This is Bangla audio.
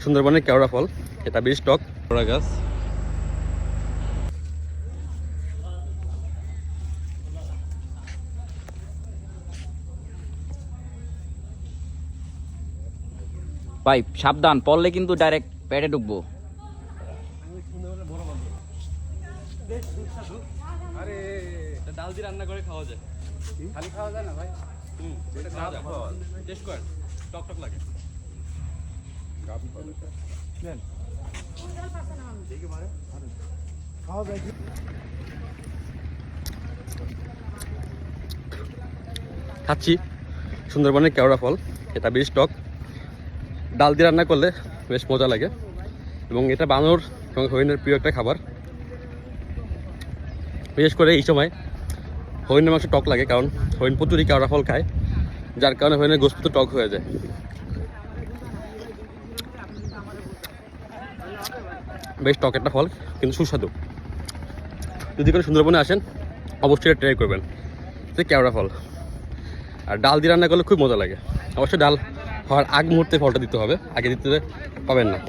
সুন্দরবনের কেওড়া ফল, এটা বেশ টক। কেওড়া গাছ, ভাই সাবধান, পড়লে কিন্তু ডাইরেক্ট পেটে ঢুকবো। আরে এটা ডাল দিয়ে রান্না করে খাওয়া যায়, খালি খাওয়া যায় না ভাই। এটা খাওয়া যায়, টেস্ট করেন, টক টক লাগে। খাচ্ছি সুন্দরবনের কেওড়া ফল, এটা বেশ টক, ডাল দিয়ে রান্না করলে বেশ মজা লাগে এবং এটা বানর এবং হরিণের প্রিয় একটা খাবার। বিশেষ করে এই সময় হরিণের মাংস টক লাগে, কারণ হরিণ প্রচুরই কেওড়া ফল খায়, যার কারণে হরিণের গোশত তো টক হয়ে যায়। বেশ টক একটা ফল, কিন্তু সুস্বাদু। যদি কোনো সুন্দরবনে আসেন অবশ্যই ট্রাই করবেন, যে কেওড়া ফল। আর ডাল দিয়ে রান্না করলে খুব মজা লাগে। অবশ্যই ডাল হওয়ার আগ মুহূর্তে ফলটা দিতে হবে, আগে দিতে পাবেন না।